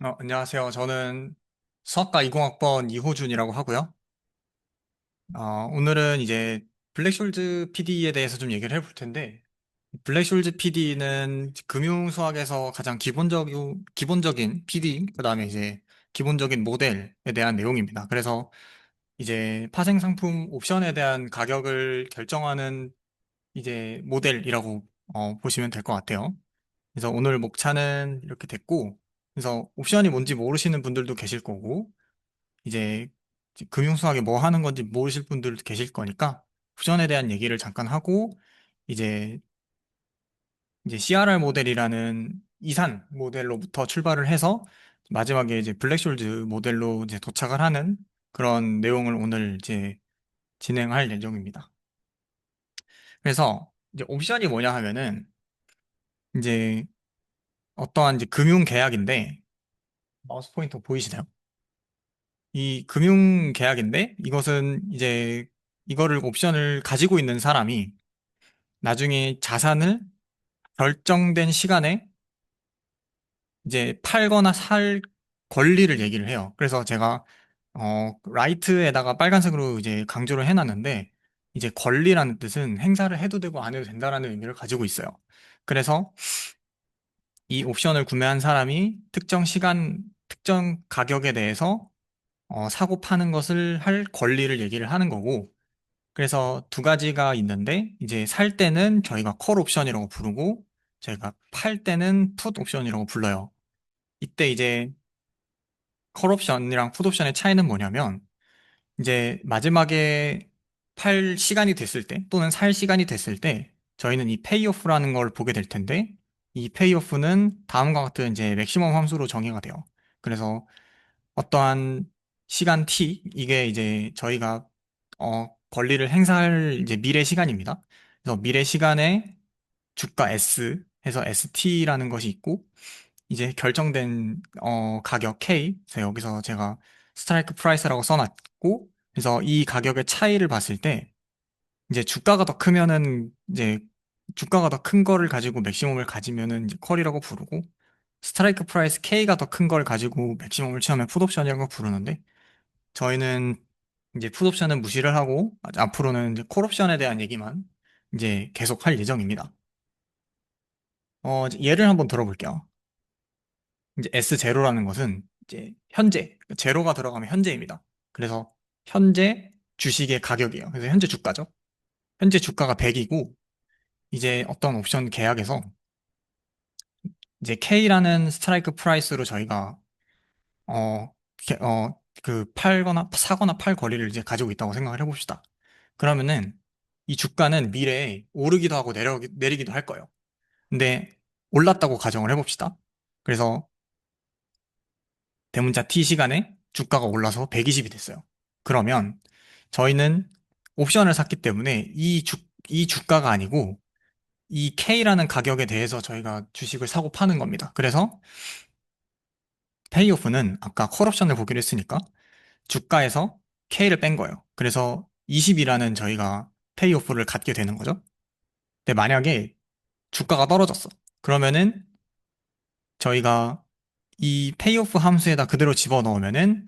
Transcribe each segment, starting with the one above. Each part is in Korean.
안녕하세요. 저는 수학과 20학번 이호준이라고 하고요. 오늘은 이제 블랙숄즈 PD에 대해서 좀 얘기를 해볼 텐데, 블랙숄즈 PD는 금융수학에서 가장 기본적인 PD, 그다음에 이제 기본적인 모델에 대한 내용입니다. 그래서 이제 파생상품 옵션에 대한 가격을 결정하는 이제 모델이라고 보시면 될 것 같아요. 그래서 오늘 목차는 이렇게 됐고, 그래서 옵션이 뭔지 모르시는 분들도 계실 거고, 이제 금융수학에 뭐 하는 건지 모르실 분들도 계실 거니까 옵션에 대한 얘기를 잠깐 하고, 이제 CRR 모델이라는 이산 모델로부터 출발을 해서 마지막에 이제 블랙숄즈 모델로 이제 도착을 하는 그런 내용을 오늘 이제 진행할 예정입니다. 그래서 이제 옵션이 뭐냐 하면은 이제 어떠한 이제 금융 계약인데, 마우스 포인터 보이시나요? 이 금융 계약인데 이것은 이제 이거를 옵션을 가지고 있는 사람이 나중에 자산을 결정된 시간에 이제 팔거나 살 권리를 얘기를 해요. 그래서 제가 라이트에다가 빨간색으로 이제 강조를 해놨는데, 이제 권리라는 뜻은 행사를 해도 되고 안 해도 된다라는 의미를 가지고 있어요. 그래서 이 옵션을 구매한 사람이 특정 시간, 특정 가격에 대해서 사고 파는 것을 할 권리를 얘기를 하는 거고, 그래서 두 가지가 있는데, 이제 살 때는 저희가 콜 옵션이라고 부르고, 저희가 팔 때는 풋 옵션이라고 불러요. 이때 이제 콜 옵션이랑 풋 옵션의 차이는 뭐냐면, 이제 마지막에 팔 시간이 됐을 때, 또는 살 시간이 됐을 때, 저희는 이 페이오프라는 걸 보게 될 텐데, 이 페이오프는 다음과 같은 이제 맥시멈 함수로 정의가 돼요. 그래서 어떠한 시간 t, 이게 이제 저희가 권리를 행사할 이제 미래 시간입니다. 그래서 미래 시간에 주가 S 해서 ST라는 것이 있고, 이제 결정된 가격 K, 그래서 여기서 제가 스트라이크 프라이스라고 써놨고, 그래서 이 가격의 차이를 봤을 때 이제 주가가 더 크면은 이제 주가가 더 큰 거를 가지고 맥시멈을 가지면은 이제 컬이라고 부르고, 스트라이크 프라이스 K가 더 큰 걸 가지고 맥시멈을 취하면 풋옵션이라고 부르는데, 저희는 이제 풋옵션은 무시를 하고 앞으로는 이제 콜옵션에 대한 얘기만 이제 계속 할 예정입니다. 이제 예를 한번 들어볼게요. 이제 S0라는 것은 이제 현재, 그러니까 제로가 들어가면 현재입니다. 그래서 현재 주식의 가격이에요. 그래서 현재 주가죠. 현재 주가가 100이고, 이제 어떤 옵션 계약에서 이제 K라는 스트라이크 프라이스로 저희가 어, 그 팔거나 사거나 팔 권리를 이제 가지고 있다고 생각을 해봅시다. 그러면은 이 주가는 미래에 오르기도 하고 내리기도 할 거예요. 근데 올랐다고 가정을 해봅시다. 그래서 대문자 T 시간에 주가가 올라서 120이 됐어요. 그러면 저희는 옵션을 샀기 때문에 이 주가가 아니고 이 K라는 가격에 대해서 저희가 주식을 사고 파는 겁니다. 그래서 페이오프는 아까 콜옵션을 보기로 했으니까 주가에서 K를 뺀 거예요. 그래서 20이라는 저희가 페이오프를 갖게 되는 거죠. 근데 만약에 주가가 떨어졌어. 그러면은 저희가 이 페이오프 함수에다 그대로 집어넣으면은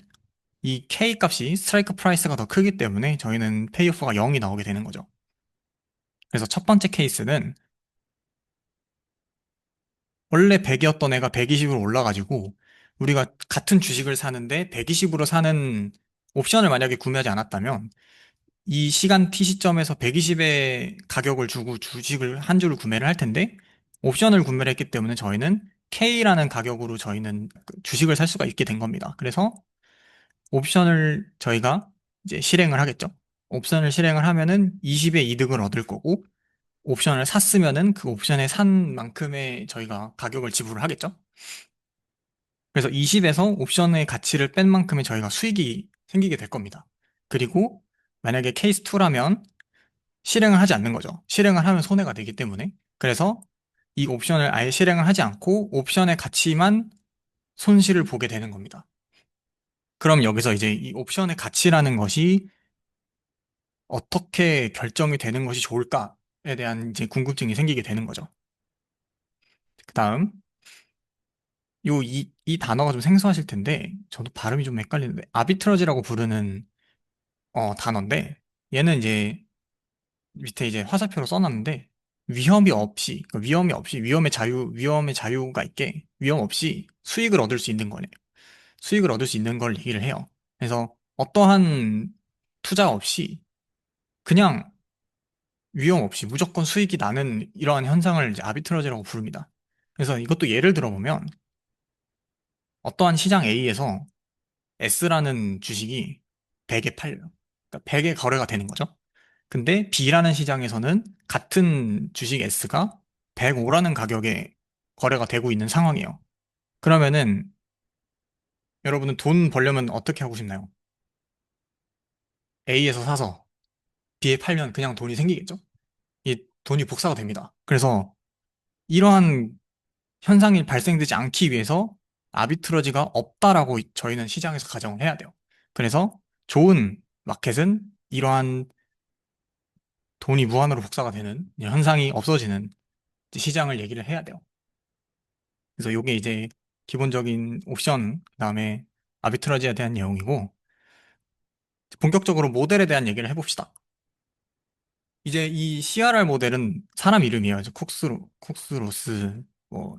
이 K 값이 스트라이크 프라이스가 더 크기 때문에 저희는 페이오프가 0이 나오게 되는 거죠. 그래서 첫 번째 케이스는 원래 100이었던 애가 120으로 올라가지고 우리가 같은 주식을 사는데 120으로 사는 옵션을 만약에 구매하지 않았다면 이 시간 T 시점에서 120의 가격을 주고 주식을 한 주를 구매를 할 텐데, 옵션을 구매를 했기 때문에 저희는 K라는 가격으로 저희는 그 주식을 살 수가 있게 된 겁니다. 그래서 옵션을 저희가 이제 실행을 하겠죠. 옵션을 실행을 하면은 20의 이득을 얻을 거고, 옵션을 샀으면은 그 옵션에 산 만큼의 저희가 가격을 지불을 하겠죠. 그래서 20에서 옵션의 가치를 뺀 만큼의 저희가 수익이 생기게 될 겁니다. 그리고 만약에 케이스 2라면 실행을 하지 않는 거죠. 실행을 하면 손해가 되기 때문에. 그래서 이 옵션을 아예 실행을 하지 않고 옵션의 가치만 손실을 보게 되는 겁니다. 그럼 여기서 이제 이 옵션의 가치라는 것이 어떻게 결정이 되는 것이 좋을까에 대한 이제 궁금증이 생기게 되는 거죠. 그 다음, 이 단어가 좀 생소하실 텐데, 저도 발음이 좀 헷갈리는데, 아비트러지라고 부르는, 단어인데, 얘는 이제 밑에 이제 화살표로 써놨는데, 위험의 자유가 있게, 위험 없이 수익을 얻을 수 있는 거네. 수익을 얻을 수 있는 걸 얘기를 해요. 그래서 어떠한 투자 없이 그냥 위험 없이 무조건 수익이 나는 이러한 현상을 이제 아비트러지라고 부릅니다. 그래서 이것도 예를 들어보면 어떠한 시장 A에서 S라는 주식이 100에 팔려요. 그러니까 100에 거래가 되는 거죠. 근데 B라는 시장에서는 같은 주식 S가 105라는 가격에 거래가 되고 있는 상황이에요. 그러면은 여러분은 돈 벌려면 어떻게 하고 싶나요? A에서 사서 B에 팔면 그냥 돈이 생기겠죠? 이 돈이 복사가 됩니다. 그래서 이러한 현상이 발생되지 않기 위해서 아비트러지가 없다라고 저희는 시장에서 가정을 해야 돼요. 그래서 좋은 마켓은 이러한 돈이 무한으로 복사가 되는 현상이 없어지는 시장을 얘기를 해야 돼요. 그래서 이게 이제 기본적인 옵션, 그다음에 아비트러지에 대한 내용이고, 본격적으로 모델에 대한 얘기를 해봅시다. 이제 이 CRR 모델은 사람 이름이에요. 이제 콕스로스, 뭐,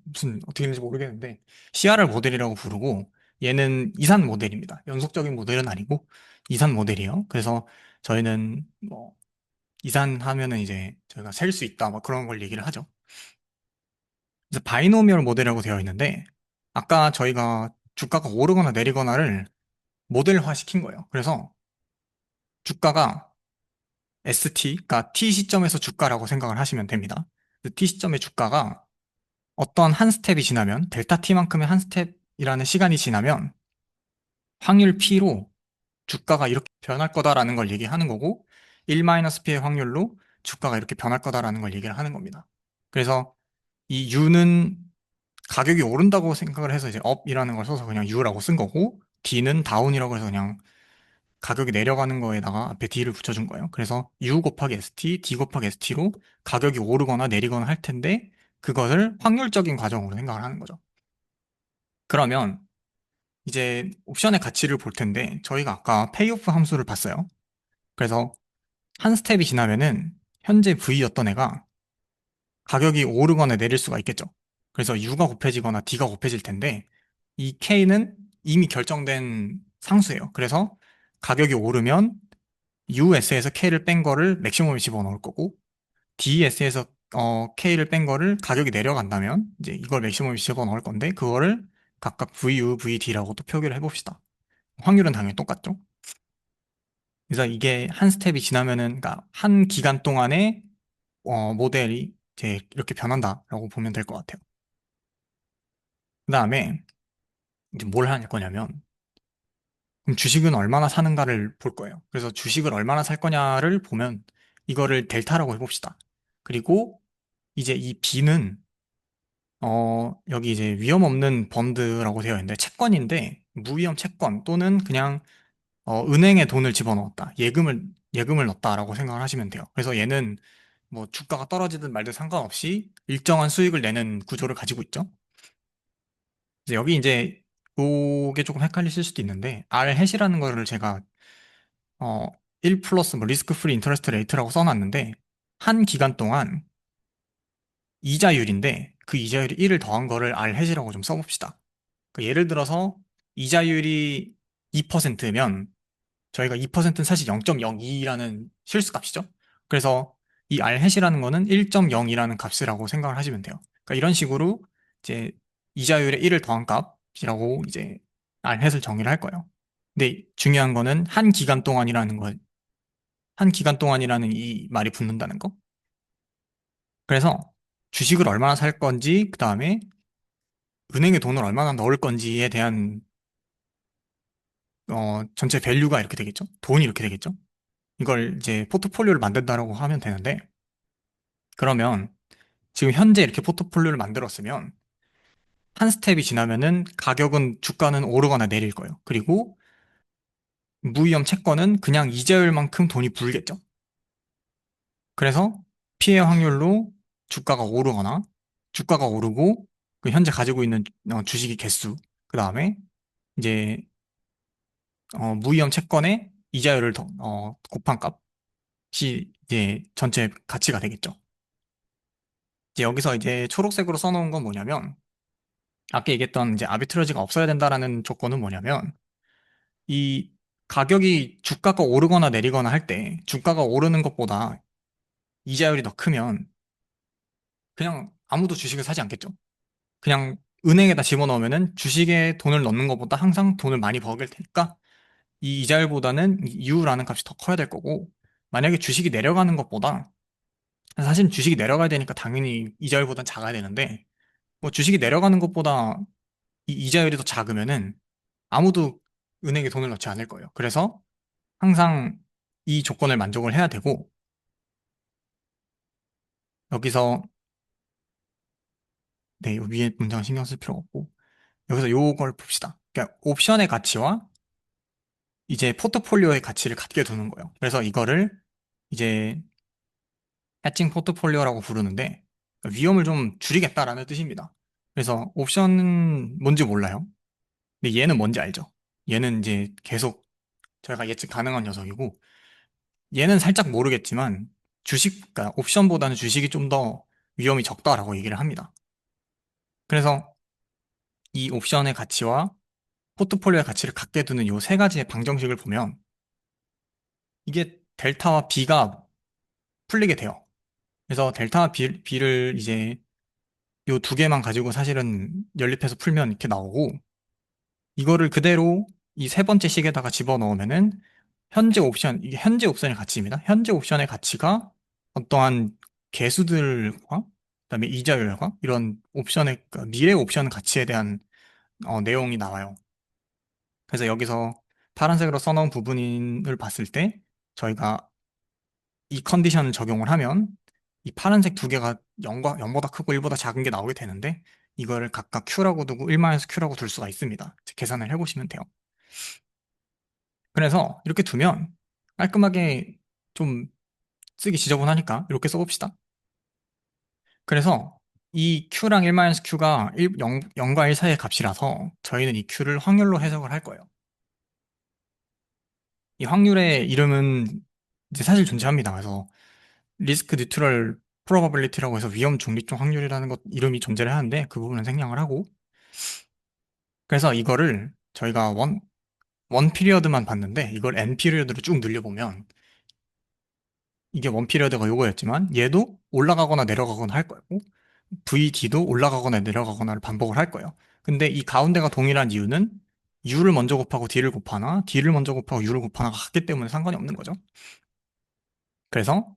무슨, 어떻게 되는지 모르겠는데, CRR 모델이라고 부르고, 얘는 이산 모델입니다. 연속적인 모델은 아니고, 이산 모델이에요. 그래서 저희는 뭐, 이산하면은 이제 저희가 셀 수 있다, 뭐 그런 걸 얘기를 하죠. 그래서 바이노미얼 모델이라고 되어 있는데, 아까 저희가 주가가 오르거나 내리거나를 모델화 시킨 거예요. 그래서 주가가 ST, 그러니까 T 시점에서 주가라고 생각을 하시면 됩니다. 그 T 시점의 주가가 어떤 한 스텝이 지나면, 델타 T만큼의 한 스텝이라는 시간이 지나면 확률 P로 주가가 이렇게 변할 거다라는 걸 얘기하는 거고, 1-P의 확률로 주가가 이렇게 변할 거다라는 걸 얘기를 하는 겁니다. 그래서 이 U는 가격이 오른다고 생각을 해서 이제 up이라는 걸 써서 그냥 U라고 쓴 거고, D는 다운이라고 해서 그냥 가격이 내려가는 거에다가 앞에 D를 붙여준 거예요. 그래서 U 곱하기 ST, D 곱하기 ST로 가격이 오르거나 내리거나 할 텐데, 그것을 확률적인 과정으로 생각을 하는 거죠. 그러면 이제 옵션의 가치를 볼 텐데, 저희가 아까 페이오프 함수를 봤어요. 그래서 한 스텝이 지나면은 현재 V였던 애가 가격이 오르거나 내릴 수가 있겠죠. 그래서 U가 곱해지거나 D가 곱해질 텐데, 이 K는 이미 결정된 상수예요. 그래서 가격이 오르면 US에서 K를 뺀 거를 맥시멈에 집어넣을 거고, DS에서 K를 뺀 거를 가격이 내려간다면 이제 이걸 맥시멈에 집어넣을 건데, 그거를 각각 VU, VD라고 또 표기를 해봅시다. 확률은 당연히 똑같죠. 그래서 이게 한 스텝이 지나면은, 그러니까 한 기간 동안에 모델이 이제 이렇게 변한다라고 보면 될 것 같아요. 그 다음에 이제 뭘 할 거냐면, 그럼 주식은 얼마나 사는가를 볼 거예요. 그래서 주식을 얼마나 살 거냐를 보면 이거를 델타라고 해봅시다. 그리고 이제 이 B는 여기 이제 위험 없는 펀드라고 되어 있는데, 채권인데 무위험 채권 또는 그냥 은행에 돈을 집어넣었다. 예금을 넣었다라고 생각을 하시면 돼요. 그래서 얘는 뭐 주가가 떨어지든 말든 상관없이 일정한 수익을 내는 구조를 가지고 있죠. 이제 여기 이제 그게 조금 헷갈리실 수도 있는데, R 해시라는 거를 제가 어, 1 플러스 뭐 리스크 프리 인터레스트 레이트라고 써놨는데, 한 기간 동안 이자율인데 그 이자율이 1을 더한 거를 R 해시라고 좀 써봅시다. 그러니까 예를 들어서 이자율이 2%면 저희가 2%는 사실 0.02라는 실수값이죠. 그래서 이 R 해시라는 거는 1.0이라는 값이라고 생각을 하시면 돼요. 그러니까 이런 식으로 이제 이자율에 1을 더한 값이라고 이제 R 해시를 정의를 할 거예요. 근데 중요한 거는 한 기간 동안이라는 이 말이 붙는다는 거. 그래서 주식을 얼마나 살 건지, 그 다음에 은행에 돈을 얼마나 넣을 건지에 대한 전체 밸류가 이렇게 되겠죠? 돈이 이렇게 되겠죠? 이걸 이제 포트폴리오를 만든다라고 하면 되는데, 그러면 지금 현재 이렇게 포트폴리오를 만들었으면 한 스텝이 지나면은 주가는 오르거나 내릴 거예요. 그리고 무위험 채권은 그냥 이자율만큼 돈이 불겠죠. 그래서 피해 확률로 주가가 오르고 그 현재 가지고 있는 주식의 개수, 그 다음에 이제 무위험 채권의 이자율을 곱한 값이 이제 전체 가치가 되겠죠. 이제 여기서 이제 초록색으로 써놓은 건 뭐냐면 아까 얘기했던 이제 아비트러지가 없어야 된다라는 조건은 뭐냐면 이 가격이 주가가 오르거나 내리거나 할 때 주가가 오르는 것보다 이자율이 더 크면 그냥 아무도 주식을 사지 않겠죠. 그냥 은행에다 집어넣으면은 주식에 돈을 넣는 것보다 항상 돈을 많이 벌게 될 테니까 이 이자율보다는 이 U라는 값이 더 커야 될 거고 만약에 주식이 내려가는 것보다 사실 주식이 내려가야 되니까 당연히 이자율보단 작아야 되는데 뭐 주식이 내려가는 것보다 이 이자율이 더 작으면은 아무도 은행에 돈을 넣지 않을 거예요. 그래서 항상 이 조건을 만족을 해야 되고 여기서 네, 위에 문장 신경 쓸 필요가 없고 여기서 요걸 봅시다. 그러니까 옵션의 가치와 이제 포트폴리오의 가치를 같게 두는 거예요. 그래서 이거를 이제 해칭 포트폴리오라고 부르는데 위험을 좀 줄이겠다라는 뜻입니다. 그래서 옵션은 뭔지 몰라요. 근데 얘는 뭔지 알죠? 얘는 이제 계속 저희가 예측 가능한 녀석이고 얘는 살짝 모르겠지만 그러니까 옵션보다는 주식이 좀 더 위험이 적다라고 얘기를 합니다. 그래서 이 옵션의 가치와 포트폴리오의 가치를 같게 두는 이 세 가지의 방정식을 보면 이게 델타와 B가 풀리게 돼요. 그래서 델타와 B를 이제 요 두 개만 가지고 사실은 연립해서 풀면 이렇게 나오고 이거를 그대로 이 세 번째 식에다가 집어넣으면은 이게 현재 옵션의 가치입니다. 현재 옵션의 가치가 어떠한 개수들과 그다음에 이자율과 이런 그러니까 미래 옵션 가치에 대한 내용이 나와요. 그래서 여기서 파란색으로 써놓은 부분을 봤을 때 저희가 이 컨디션을 적용을 하면 이 파란색 두 개가 0보다 크고 1보다 작은 게 나오게 되는데 이거를 각각 Q라고 두고 1-Q라고 둘 수가 있습니다. 계산을 해보시면 돼요. 그래서 이렇게 두면 깔끔하게 좀 쓰기 지저분하니까 이렇게 써봅시다. 그래서 이 Q랑 1-Q가 0과 1 사이의 값이라서 저희는 이 Q를 확률로 해석을 할 거예요. 이 확률의 이름은 이제 사실 존재합니다. 그래서 리스크 뉴트럴 프로바빌리티라고 해서 위험 중립적 확률이라는 것 이름이 존재를 하는데 그 부분은 생략을 하고 그래서 이거를 저희가 원 피리어드만 봤는데 이걸 n 피리어드로 쭉 늘려보면 이게 원 피리어드가 요거였지만 얘도 올라가거나 내려가거나 할 거고 VD도 올라가거나 내려가거나를 반복을 할 거예요. 근데 이 가운데가 동일한 이유는 U를 먼저 곱하고 D를 곱하나 D를 먼저 곱하고 U를 곱하나가 같기 때문에 상관이 없는 거죠. 그래서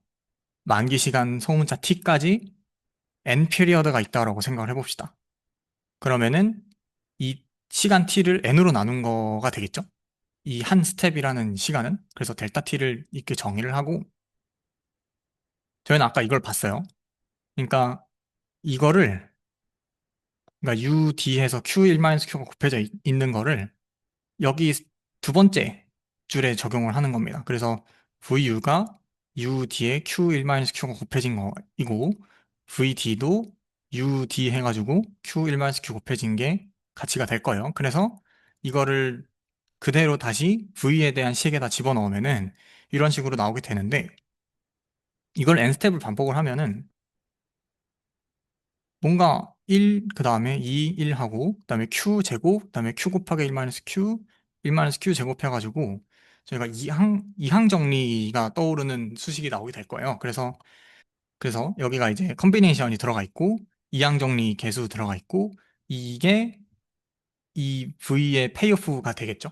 만기 시간 소문자 T까지 n 피리어드가 있다라고 생각을 해봅시다. 그러면은 이 시간 t를 n으로 나눈 거가 되겠죠? 이 한 스텝이라는 시간은 그래서 델타 t를 이렇게 정의를 하고 저희는 아까 이걸 봤어요. 그러니까 이거를 그러니까 UD에서 Q1-Q가 곱해져 있는 거를 여기 두 번째 줄에 적용을 하는 겁니다. 그래서 VU가 UD에 Q1-Q가 곱해진 거이고 VD도 UD 해가지고 Q1-Q 곱해진 게 가치가 될 거예요. 그래서 이거를 그대로 다시 V에 대한 식에다 집어넣으면은 이런 식으로 나오게 되는데 이걸 n 스텝을 반복을 하면은 뭔가 1, 그 다음에 2, 1 하고 그 다음에 Q 제곱, 그 다음에 Q 곱하기 1-Q, 1-Q 제곱 해가지고 저희가 이항 정리가 떠오르는 수식이 나오게 될 거예요. 그래서 여기가 이제 컨비네이션이 들어가 있고 이항 정리 계수 들어가 있고 이게 이 V의 페이오프가 되겠죠.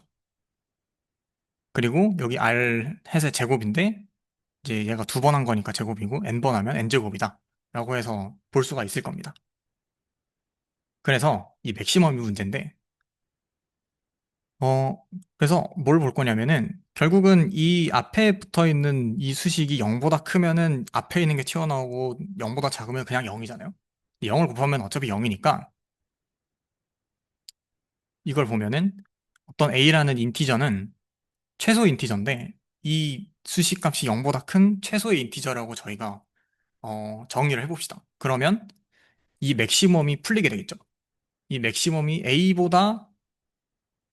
그리고 여기 R 햇의 제곱인데 이제 얘가 두 번 한 거니까 제곱이고 n번 하면 n제곱이다 라고 해서 볼 수가 있을 겁니다. 그래서 이 맥시멈이 문제인데 어 그래서 뭘 볼 거냐면은 결국은 이 앞에 붙어 있는 이 수식이 0보다 크면은 앞에 있는 게 튀어나오고 0보다 작으면 그냥 0이잖아요. 0을 곱하면 어차피 0이니까 이걸 보면은 어떤 a라는 인티저는 최소 인티저인데 이 수식 값이 0보다 큰 최소의 인티저라고 저희가 정의를 해봅시다. 그러면 이 맥시멈이 풀리게 되겠죠. 이 맥시멈이 A보다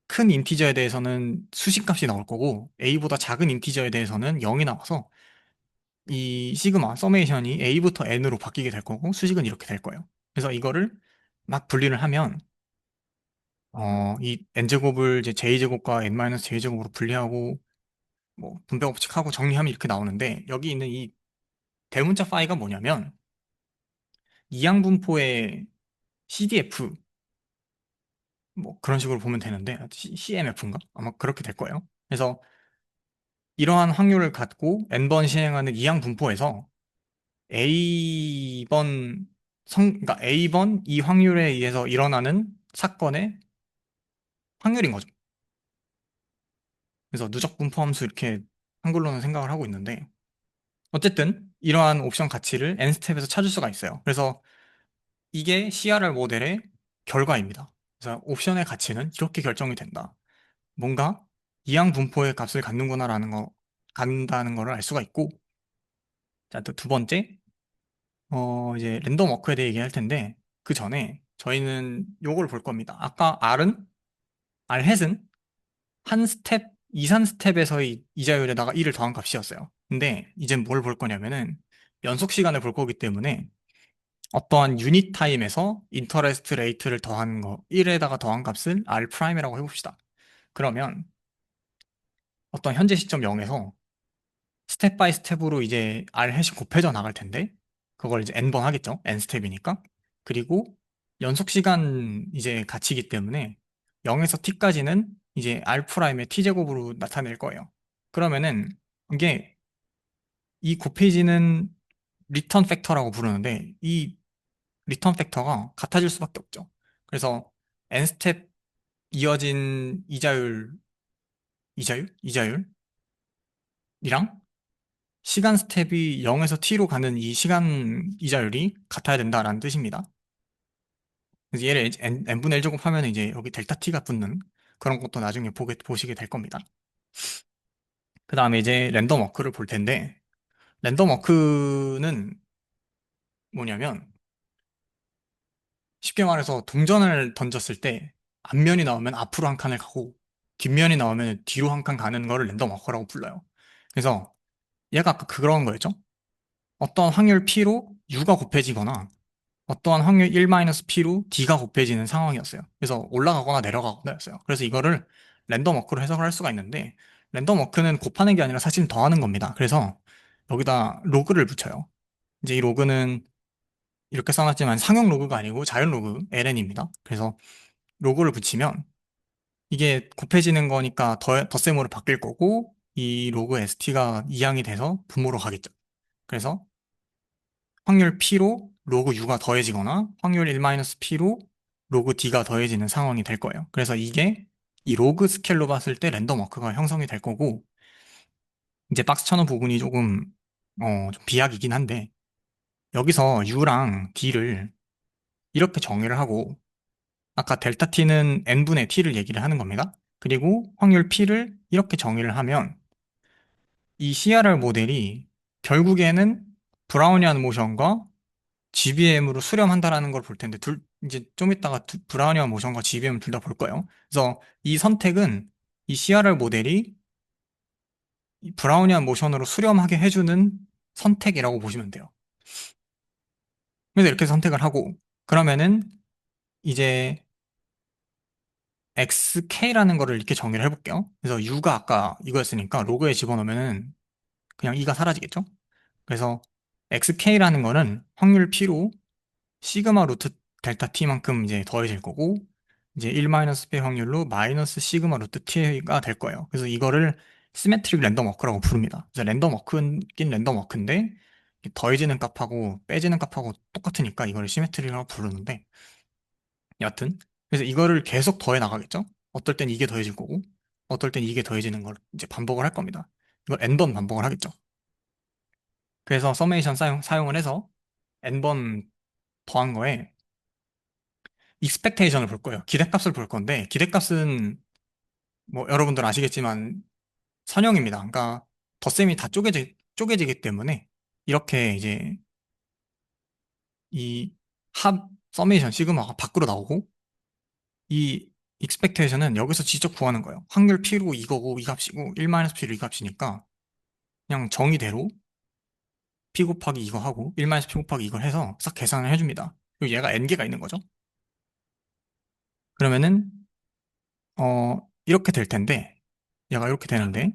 큰 인티저에 대해서는 수식값이 나올 거고 A보다 작은 인티저에 대해서는 0이 나와서 이 시그마 서메이션이 A부터 N으로 바뀌게 될 거고 수식은 이렇게 될 거예요. 그래서 이거를 막 분리를 하면 이 n제곱을 이제 j제곱과 n-j제곱으로 분리하고 뭐 분배 법칙하고 정리하면 이렇게 나오는데 여기 있는 이 대문자 파이가 뭐냐면 이항분포의 CDF 뭐 그런 식으로 보면 되는데 CMF인가? 아마 그렇게 될 거예요. 그래서 이러한 확률을 갖고 n번 시행하는 이항분포에서 A번 그러니까 A번 이 확률에 의해서 일어나는 사건의 확률인 거죠. 그래서 누적 분포 함수 이렇게 한글로는 생각을 하고 있는데 어쨌든 이러한 옵션 가치를 n스텝에서 찾을 수가 있어요. 그래서 이게 CRR 모델의 결과입니다. 그래서 옵션의 가치는 이렇게 결정이 된다. 뭔가 이항 분포의 값을 갖는다는 거를 알 수가 있고, 자, 또 두 번째, 이제 랜덤 워크에 대해 얘기할 텐데, 그 전에 저희는 요걸 볼 겁니다. 아까 R 햇은 한 스텝, 이산 스텝에서의 이자율에다가 1을 더한 값이었어요. 근데 이젠 뭘 볼 거냐면은 연속 시간을 볼 거기 때문에 어떠한 유닛 타임에서 인터레스트 레이트를 더한 거, 1에다가 더한 값을 R 프라임이라고 해봅시다. 그러면 어떤 현재 시점 0에서 스텝 바이 스텝으로 이제 R 해시 곱해져 나갈 텐데, 그걸 이제 n번 하겠죠? n 스텝이니까. 그리고 연속 시간 이제 가치이기 때문에 0에서 t까지는 이제 R 프라임의 t제곱으로 나타낼 거예요. 그러면은 이게 이 곱해지는 리턴 팩터라고 부르는데 이 리턴 팩터가 같아질 수밖에 없죠. 그래서 n 스텝 이어진 이자율이랑 시간 스텝이 0에서 t로 가는 이 시간 이자율이 같아야 된다라는 뜻입니다. 그래서 얘를 n분의 1 제곱하면 이제 여기 델타 t가 붙는 그런 것도 나중에 보시게 될 겁니다. 그 다음에 이제 랜덤 워크를 볼 텐데 랜덤 워크는 뭐냐면 쉽게 말해서 동전을 던졌을 때 앞면이 나오면 앞으로 한 칸을 가고 뒷면이 나오면 뒤로 한 칸 가는 거를 랜덤 워커라고 불러요. 그래서 얘가 아까 그런 거였죠. 어떤 확률 P로 U가 곱해지거나 어떠한 확률 1-P로 D가 곱해지는 상황이었어요. 그래서 올라가거나 내려가거나였어요. 그래서 이거를 랜덤 워크로 해석을 할 수가 있는데 랜덤 워크는 곱하는 게 아니라 사실 더하는 겁니다. 그래서 여기다 로그를 붙여요. 이제 이 로그는 이렇게 써놨지만 상용 로그가 아니고 자연 로그 ln입니다. 그래서 로그를 붙이면 이게 곱해지는 거니까 덧셈으로 바뀔 거고 이 로그 st가 이항이 돼서 분모로 가겠죠. 그래서 확률 p로 로그 u가 더해지거나 확률 1-p로 로그 d가 더해지는 상황이 될 거예요. 그래서 이게 이 로그 스케일로 봤을 때 랜덤 워크가 형성이 될 거고 이제 박스 쳐놓은 부분이 조금 좀 비약이긴 한데 여기서 u랑 d를 이렇게 정의를 하고 아까 델타 t는 n분의 t를 얘기를 하는 겁니다. 그리고 확률 p를 이렇게 정의를 하면 이 CRR 모델이 결국에는 브라우니안 모션과 GBM으로 수렴한다라는 걸 볼 텐데 이제 좀 이따가 브라우니안 모션과 GBM 둘 다 볼 거예요. 그래서 이 선택은 이 CRR 모델이 이 브라우니안 모션으로 수렴하게 해주는 선택이라고 보시면 돼요. 그래서 이렇게 선택을 하고 그러면은 이제 XK라는 거를 이렇게 정의를 해볼게요. 그래서 U가 아까 이거였으니까 로그에 집어넣으면은 그냥 E가 사라지겠죠? 그래서 XK라는 거는 확률 P로 시그마 루트 델타 T만큼 이제 더해질 거고 이제 1-P 확률로 마이너스 시그마 루트 T가 될 거예요. 그래서 이거를 시메트릭 랜덤 워크라고 부릅니다. 그래서 랜덤 워크긴 랜덤 워크인데 더해지는 값하고 빼지는 값하고 똑같으니까 이걸 시메트릭이라고 부르는데 여하튼 그래서 이거를 계속 더해 나가겠죠? 어떨 땐 이게 더해질 거고 어떨 땐 이게 더해지는 걸 이제 반복을 할 겁니다. 이걸 n번 반복을 하겠죠. 그래서 서메이션 사용을 해서 n번 더한 거에 익스펙테이션을 볼 거예요. 기대값을 볼 건데 기대값은 뭐 여러분들 아시겠지만 선형입니다. 그러니까 덧셈이 다 쪼개지기 때문에 이렇게 이제 이 합 서메이션 시그마가 밖으로 나오고 이 expectation은 여기서 직접 구하는 거예요. 확률 P로 이거고 이 값이고 1-P로 이 값이니까 그냥 정의대로 P 곱하기 이거 하고 1-P 곱하기 이걸 해서 싹 계산을 해줍니다. 그리고 얘가 n개가 있는 거죠. 그러면은 이렇게 될 텐데 얘가 이렇게 되는데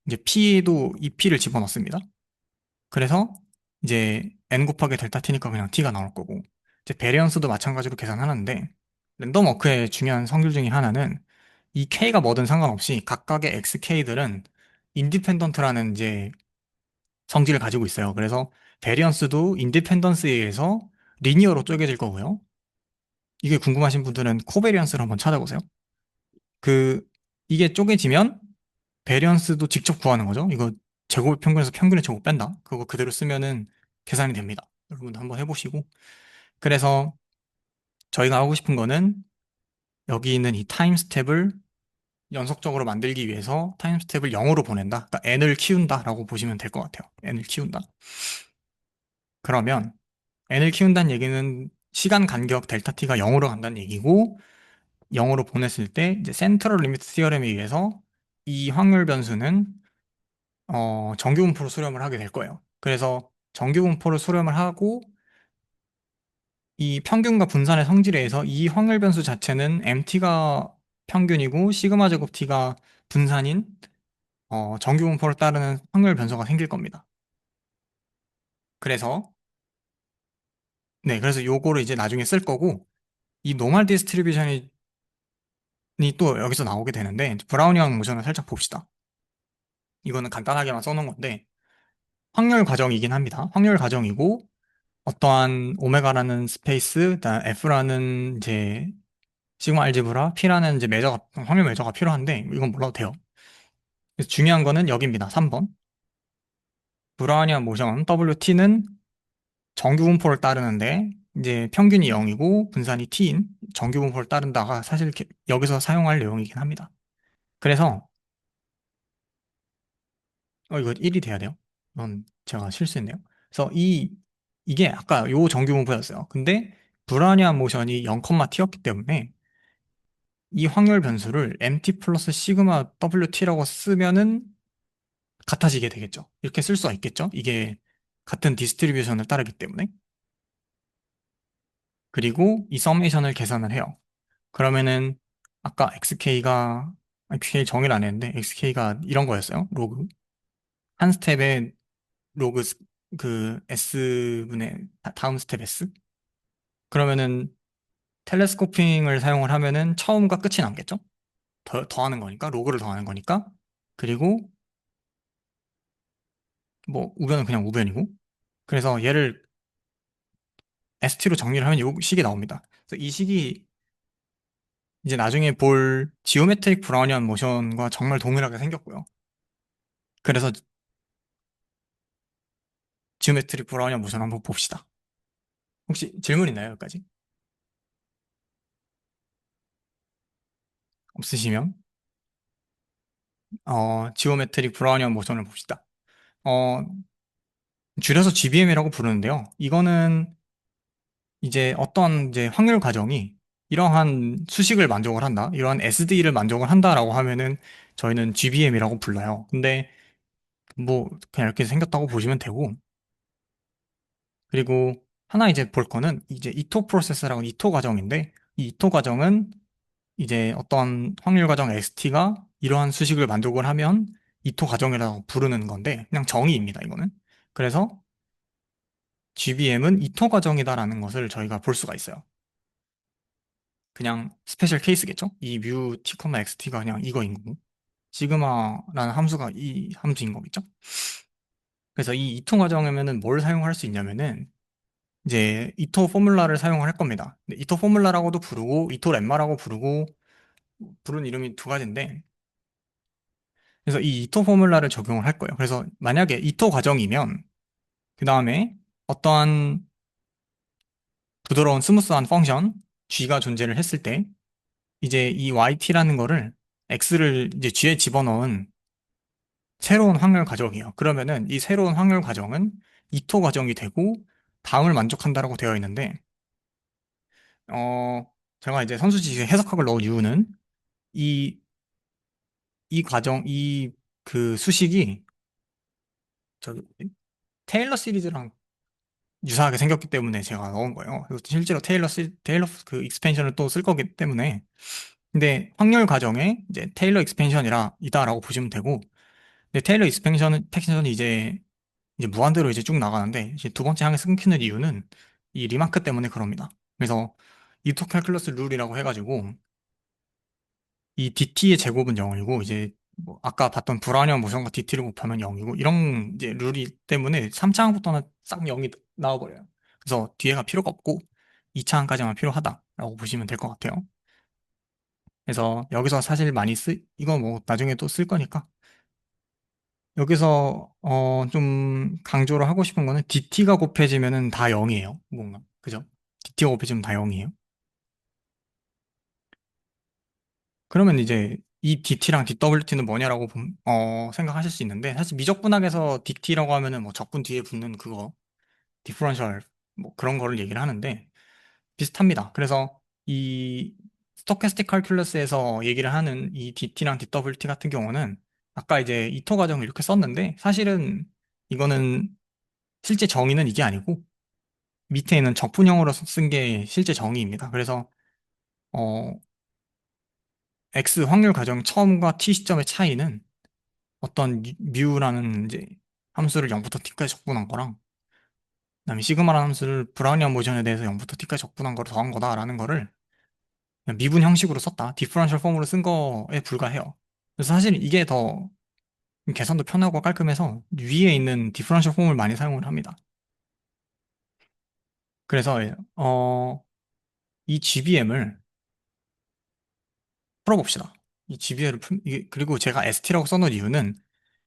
이제 P에도 이 P를 집어넣습니다. 그래서 이제 n 곱하기 델타 t니까 그냥 t가 나올 거고 이제 베리언스도 마찬가지로 계산하는데 랜덤 워크의 중요한 성질 중에 하나는 이 k가 뭐든 상관없이 각각의 xk들은 인디펜던트라는 이제 성질을 가지고 있어요. 그래서 베리언스도 인디펜던스에 의해서 리니어로 쪼개질 거고요. 이게 궁금하신 분들은 코베리언스를 한번 찾아보세요. 그 이게 쪼개지면 베리언스도 직접 구하는 거죠. 이거 제곱 평균에서 평균의 제곱 뺀다. 그거 그대로 쓰면은 계산이 됩니다. 여러분도 한번 해보시고. 그래서 저희가 하고 싶은 거는 여기 있는 이 타임 스텝을 연속적으로 만들기 위해서 타임 스텝을 0으로 보낸다. 그러니까 n을 키운다라고 보시면 될 것 같아요. n을 키운다. 그러면 n을 키운다는 얘기는 시간 간격 델타 t가 0으로 간다는 얘기고 0으로 보냈을 때 이제 센트럴 리미트 티어렘에 의해서 이 확률 변수는 정규분포로 수렴을 하게 될 거예요. 그래서 정규분포를 수렴을 하고 이 평균과 분산의 성질에 의해서 이 확률 변수 자체는 MT가 평균이고 시그마 제곱 T가 분산인 정규분포를 따르는 확률 변수가 생길 겁니다. 그래서 네, 그래서 요거를 이제 나중에 쓸 거고 이 노멀 디스트리뷰션이 또 여기서 나오게 되는데 브라우니안 모션을 살짝 봅시다. 이거는 간단하게만 써놓은 건데 확률 과정이긴 합니다. 확률 과정이고 어떠한 오메가라는 스페이스, 그다음 F라는 이제 시그마 알제브라, P라는 이제 매저가, 확률 매저가 필요한데 이건 몰라도 돼요. 그래서 중요한 거는 여기입니다. 3번. 브라우니안 모션 WT는 정규 분포를 따르는데 이제 평균이 0이고 분산이 T인 정규 분포를 따른다가 사실 여기서 사용할 내용이긴 합니다. 그래서 이거 1이 돼야 돼요. 이건 제가 실수했네요. 그래서 이게 아까 요 정규 분포였어요. 근데 브라우니안 모션이 0,t였기 때문에 이 확률 변수를 MT 플러스 시그마 WT라고 쓰면은 같아지게 되겠죠. 이렇게 쓸 수가 있겠죠. 이게 같은 디스트리뷰션을 따르기 때문에. 그리고 이 서메이션을 계산을 해요. 그러면은 아까 XK 정의를 안 했는데 XK가 이런 거였어요. 로그. 한 스텝에 로그 그 S분의 다음 스텝 S. 그러면은 텔레스코핑을 사용을 하면은 처음과 끝이 남겠죠. 더하는 거니까 로그를 더하는 거니까. 그리고 뭐 우변은 그냥 우변이고 그래서 얘를 ST로 정리를 하면 이 식이 나옵니다. 그래서 이 식이 이제 나중에 볼 지오메트릭 브라우니안 모션과 정말 동일하게 생겼고요. 그래서 지오메트릭 브라우니안 모션 한번 봅시다. 혹시 질문 있나요, 여기까지? 없으시면 지오메트릭 브라우니안 모션을 봅시다. 어, 줄여서 GBM이라고 부르는데요. 이거는 이제 어떤 이제 확률 과정이 이러한 수식을 만족을 한다, 이러한 SD를 만족을 한다라고 하면은 저희는 GBM이라고 불러요. 근데 뭐 그냥 이렇게 생겼다고 보시면 되고 그리고 하나 이제 볼 거는 이제 이토 프로세스라고 이토 과정인데 이 이토 과정은 이제 어떤 확률 과정 ST가 이러한 수식을 만족을 하면 이토 과정이라고 부르는 건데 그냥 정의입니다, 이거는. 그래서 GBM은 이토 과정이다라는 것을 저희가 볼 수가 있어요. 그냥 스페셜 케이스겠죠? 이 뮤 t, xt가 그냥 이거인 거고 시그마라는 함수가 이 함수인 거겠죠? 그래서 이 이토 과정이면은 뭘 사용할 수 있냐면은 이제 이토 포뮬라를 사용을 할 겁니다. 근데 이토 포뮬라라고도 부르고 이토 렘마라고 부르고 부르는 이름이 두 가지인데 그래서 이 이토 포뮬라를 적용을 할 거예요. 그래서 만약에 이토 과정이면 그 다음에 어떠한 부드러운 스무스한 펑션 g가 존재를 했을 때 이제 이 yt라는 거를 x를 이제 g에 집어넣은 새로운 확률 과정이에요. 그러면은 이 새로운 확률 과정은 이토 과정이 되고 다음을 만족한다라고 되어 있는데 어 제가 이제 선수 지식에 해석학을 넣은 이유는 이, 이 과정, 그 수식이 저기 테일러 시리즈랑 유사하게 생겼기 때문에 제가 넣은 거예요. 그래서 실제로 테일러 그 익스펜션을 또 쓸 거기 때문에. 근데 확률 과정에 이제 테일러 익스펜션이라 이다라고 보시면 되고, 근데 테일러 익스펜션이 이제 무한대로 이제 쭉 나가는데, 이제 두 번째 항에 끊기는 이유는 이 리마크 때문에 그럽니다. 그래서 이토 칼큘러스 룰이라고 해가지고, 이 DT의 제곱은 0이고, 이제 뭐 아까 봤던 불완전 모션과 DT를 곱하면 0이고, 이런 이제 룰이 때문에 3차 항부터는 싹 0이 나와버려요. 그래서 뒤에가 필요가 없고, 2차 항까지만 필요하다라고 보시면 될 것 같아요. 그래서 여기서 사실 이거 뭐 나중에 또 쓸 거니까, 여기서 좀 강조를 하고 싶은 거는 DT가 곱해지면은 다 0이에요. 뭔가. 그죠? DT가 곱해지면 다 0이에요. 그러면 이제 이 DT랑 DWT는 뭐냐라고 생각하실 수 있는데, 사실 미적분학에서 DT라고 하면은 뭐 적분 뒤에 붙는 그거, 디퍼런셜 뭐 그런 거를 얘기를 하는데 비슷합니다. 그래서 이 스토캐스틱 칼큘러스에서 얘기를 하는 이 DT랑 DWT 같은 경우는 아까 이제 이터 과정을 이렇게 썼는데, 사실은 이거는 실제 정의는 이게 아니고 밑에 있는 적분형으로 쓴 게 실제 정의입니다. 그래서 어, X 확률 과정 처음과 T 시점의 차이는 어떤 뮤라는 이제 함수를 0부터 t까지 적분한 거랑, 그다음에 시그마라는 함수를 브라우니안 모션에 대해서 0부터 t까지 적분한 거를 더한 거다라는 거를 그냥 미분 형식으로 썼다, 디퍼런셜 폼으로 쓴 거에 불과해요. 그래서 사실 이게 더 계산도 편하고 깔끔해서 위에 있는 디퍼런셜 폼을 많이 사용을 합니다. 그래서 이 GBM을 풀어봅시다. 그리고 제가 ST라고 써놓은 이유는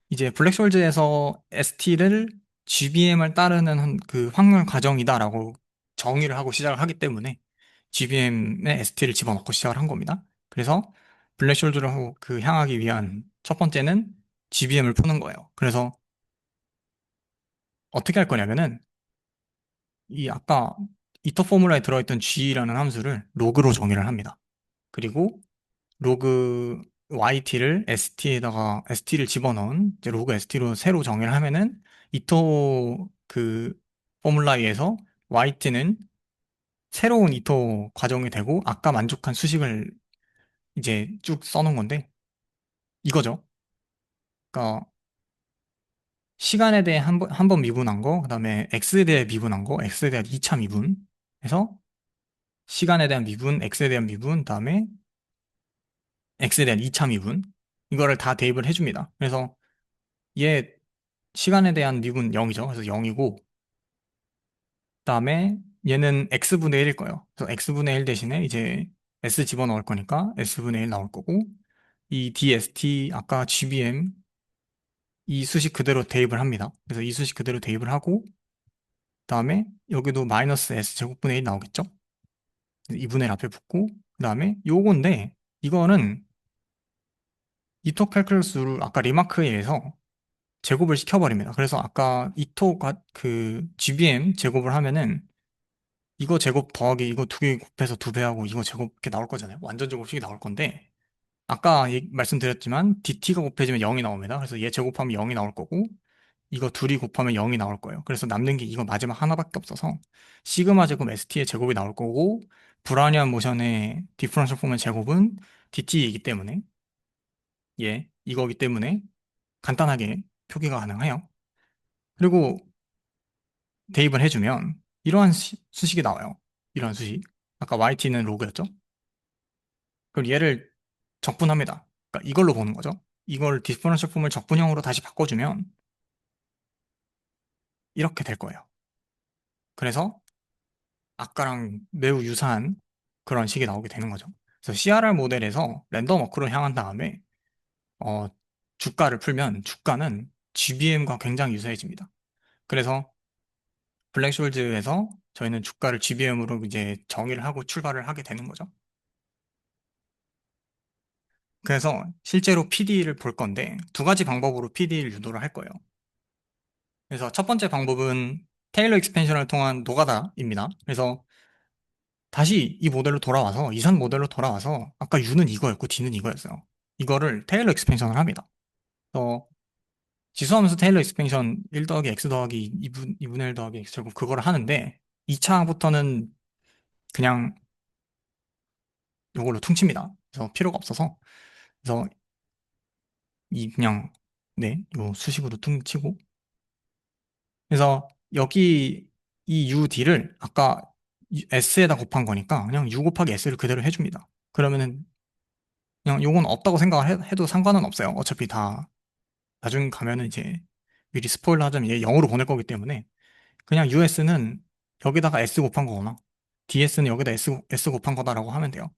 이제 블랙숄즈에서 ST를 GBM을 따르는 그 확률 과정이다라고 정의를 하고 시작을 하기 때문에 GBM에 ST를 집어넣고 시작을 한 겁니다. 그래서 블랙숄드를 하고 그 향하기 위한 첫 번째는 GBM을 푸는 거예요. 그래서 어떻게 할 거냐면은 이 아까 이터 포뮬러에 들어있던 G라는 함수를 로그로 정의를 합니다. 그리고 로그 yt를 st를 집어넣은 이제 로그 st로 새로 정의를 하면은 이토 그 포뮬라에 의해서 yt는 새로운 이토 과정이 되고 아까 만족한 수식을 이제 쭉 써놓은 건데 이거죠. 그러니까 시간에 대해 한 번 미분한 거, 그다음에 x에 대해 미분한 거, x에 대한 2차 미분 해서 시간에 대한 미분, x에 대한 미분, 그다음에 x에 대한 2차 미분, 이거를 다 대입을 해줍니다. 그래서 얘 시간에 대한 미분 0이죠. 그래서 0이고, 그다음에 얘는 x분의 1일 거예요. 그래서 x분의 1 대신에 이제 s 집어넣을 거니까 s분의 1 나올 거고, 이 dst 아까 gbm 이 수식 그대로 대입을 합니다. 그래서 이 수식 그대로 대입을 하고, 그다음에 여기도 마이너스 s 제곱분의 1 나오겠죠. 2분의 1 앞에 붙고, 그다음에 요건데 이거는 이토 칼큘러스 룰 아까 리마크에 의해서 제곱을 시켜버립니다. 그래서 아까 이토가 그 GBM 제곱을 하면은 이거 제곱 더하기 이거 두 개 곱해서 두 배하고 이거 제곱 이렇게 나올 거잖아요. 완전 제곱식이 나올 건데 아까 말씀드렸지만 DT가 곱해지면 0이 나옵니다. 그래서 얘 제곱하면 0이 나올 거고 이거 둘이 곱하면 0이 나올 거예요. 그래서 남는 게 이거 마지막 하나밖에 없어서 시그마 제곱 ST의 제곱이 나올 거고 브라우니안 모션의 디퍼런셜 폼의 제곱은 DT이기 때문에 이거기 때문에 간단하게 표기가 가능해요. 그리고 대입을 해주면 이러한 수식이 나와요. 이러한 수식. 아까 yt는 로그였죠? 그럼 얘를 적분합니다. 그러니까 이걸로 보는 거죠. 이걸 디퍼런셜 폼을 적분형으로 다시 바꿔주면 이렇게 될 거예요. 그래서 아까랑 매우 유사한 그런 식이 나오게 되는 거죠. 그래서 CRR 모델에서 랜덤 워크로 향한 다음에 어, 주가를 풀면 주가는 GBM과 굉장히 유사해집니다. 그래서 블랙숄즈에서 저희는 주가를 GBM으로 이제 정의를 하고 출발을 하게 되는 거죠. 그래서 실제로 PD를 볼 건데 두 가지 방법으로 PD를 유도를 할 거예요. 그래서 첫 번째 방법은 테일러 익스펜션을 통한 노가다입니다. 그래서 다시 이 모델로 돌아와서, 이산 모델로 돌아와서, 아까 U는 이거였고 D는 이거였어요. 이거를 테일러 익스펜션을 합니다. 그래서 지수함수 테일러 익스펜션 1 더하기 x 더하기 2분의 1 더하기 x 제곱 그거를 하는데, 2차부터는 그냥 이걸로 퉁칩니다. 그래서 필요가 없어서. 그래서 그냥, 네, 요 수식으로 퉁치고. 그래서 여기 이 UD를 아까 S에다 곱한 거니까 그냥 U 곱하기 S를 그대로 해줍니다. 그러면은 그냥 요건 없다고 생각을 해도 상관은 없어요. 어차피 다 나중 가면은 이제 미리 스포일러 하자면 얘 0으로 보낼 거기 때문에 그냥 US는 여기다가 S 곱한 거거나 DS는 여기다 S 곱한 거다라고 하면 돼요.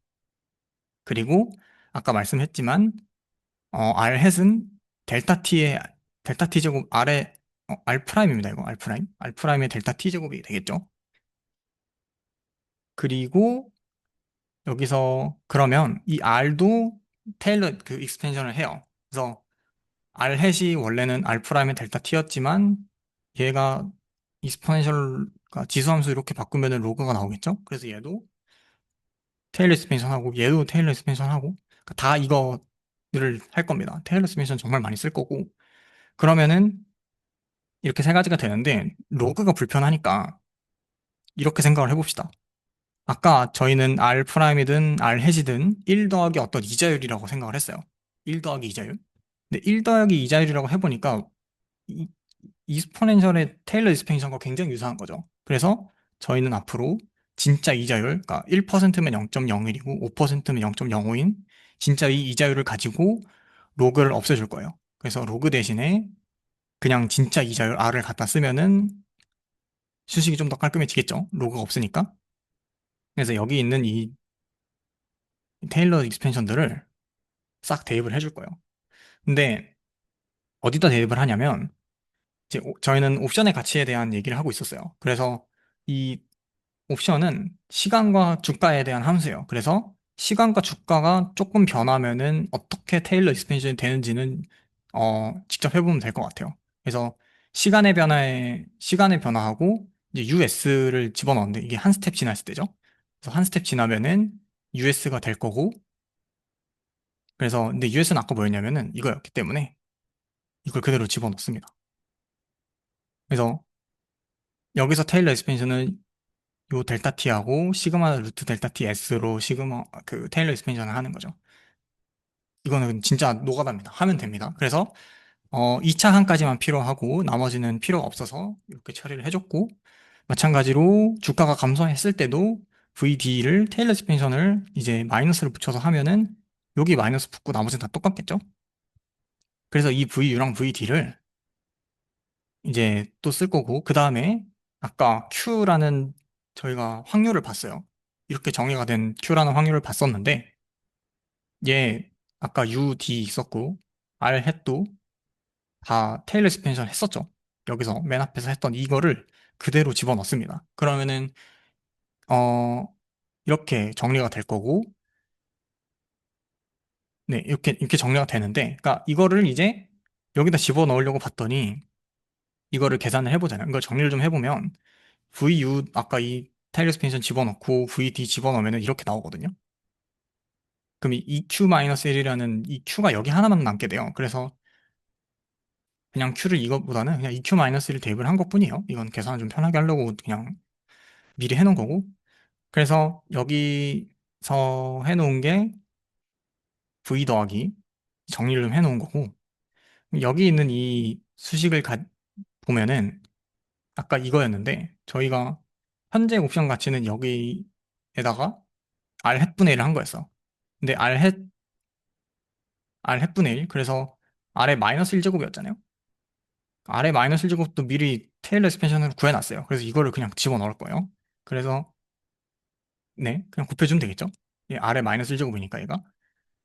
그리고 아까 말씀했지만 R 햇은 델타 T 제곱 R의 R 프라임입니다. 이거 R 프라임. R 프라임의 델타 T 제곱이 되겠죠. 그리고 여기서 그러면 이 R도 테일러 그 익스텐션을 해요. 그래서 R 햇이 원래는 R 프라임의 델타 T였지만 얘가 익스포넨셜 지수함수 이렇게 바꾸면은 로그가 나오겠죠. 그래서 얘도 테일러 익스펜션 하고 얘도 테일러 익스펜션 하고 그러니까 다 이거를 할 겁니다. 테일러 익스펜션 정말 많이 쓸 거고 그러면은 이렇게 세 가지가 되는데 로그가 불편하니까 이렇게 생각을 해봅시다. 아까 저희는 R 프라임이든 R 해시든 1 더하기 어떤 이자율이라고 생각을 했어요. 1 더하기 이자율. 근데 1 더하기 이자율이라고 해보니까 이 이스포넨셜의 테일러 익스펜션과 굉장히 유사한 거죠. 그래서 저희는 앞으로 진짜 이자율, 그러니까 1%면 0.01이고 5%면 0.05인 진짜 이 이자율을 가지고 로그를 없애줄 거예요. 그래서 로그 대신에 그냥 진짜 이자율 R을 갖다 쓰면은 수식이 좀 더 깔끔해지겠죠. 로그가 없으니까. 그래서 여기 있는 이 테일러 익스펜션들을 싹 대입을 해줄 거예요. 근데 어디다 대입을 하냐면 이제 저희는 옵션의 가치에 대한 얘기를 하고 있었어요. 그래서 이 옵션은 시간과 주가에 대한 함수예요. 그래서 시간과 주가가 조금 변하면은 어떻게 테일러 익스펜션이 되는지는 직접 해보면 될 것 같아요. 그래서 시간의 변화하고 이제 US를 집어넣는데 이게 한 스텝 지났을 때죠. 그래서 한 스텝 지나면은 US가 될 거고 그래서 근데 US는 아까 뭐였냐면은 이거였기 때문에 이걸 그대로 집어넣습니다. 그래서 여기서 테일러 익스펜션은 요 델타 T하고 시그마 루트 델타 T S로 시그마 그 테일러 익스펜션을 하는 거죠. 이거는 진짜 노가다입니다. 하면 됩니다. 그래서 2차 항까지만 필요하고 나머지는 필요가 없어서 이렇게 처리를 해줬고 마찬가지로 주가가 감소했을 때도 VD를 테일러 익스펜션을 이제 마이너스를 붙여서 하면은 여기 마이너스 붙고 나머지는 다 똑같겠죠? 그래서 이 VU랑 VD를 이제 또 쓸 거고 그 다음에 아까 Q라는 저희가 확률을 봤어요. 이렇게 정의가 된 Q라는 확률을 봤었는데 얘 아까 UD 있었고 R 햇도 다 테일러 익스펜션 했었죠. 여기서 맨 앞에서 했던 이거를 그대로 집어넣습니다. 그러면은 어 이렇게 정리가 될 거고 네 이렇게 정리가 되는데 그러니까 이거를 이제 여기다 집어넣으려고 봤더니 이거를 계산을 해보잖아요. 이걸 정리를 좀 해보면 VU 아까 이 타일러 익스펜션 집어넣고 VD 집어넣으면 이렇게 나오거든요. 그럼 이 EQ-1이라는 이 Q가 여기 하나만 남게 돼요. 그래서 그냥 Q를 이것보다는 그냥 EQ-1을 대입을 한 것뿐이에요. 이건 계산을 좀 편하게 하려고 그냥 미리 해놓은 거고. 그래서 여기서 해놓은 게 V 더하기 정리를 좀 해놓은 거고. 여기 있는 이 수식을 보면은 아까 이거였는데 저희가 현재 옵션 가치는 여기에다가 R 햇분의 1을 한 거였어. 근데 R 햇분의 1 그래서 R의 마이너스 1제곱이었잖아요. R의 마이너스 1제곱도 미리 테일러 익스펜션으로 구해놨어요. 그래서 이거를 그냥 집어넣을 거예요. 그래서 네 그냥 곱해주면 되겠죠. R의 마이너스 1제곱이니까 얘가.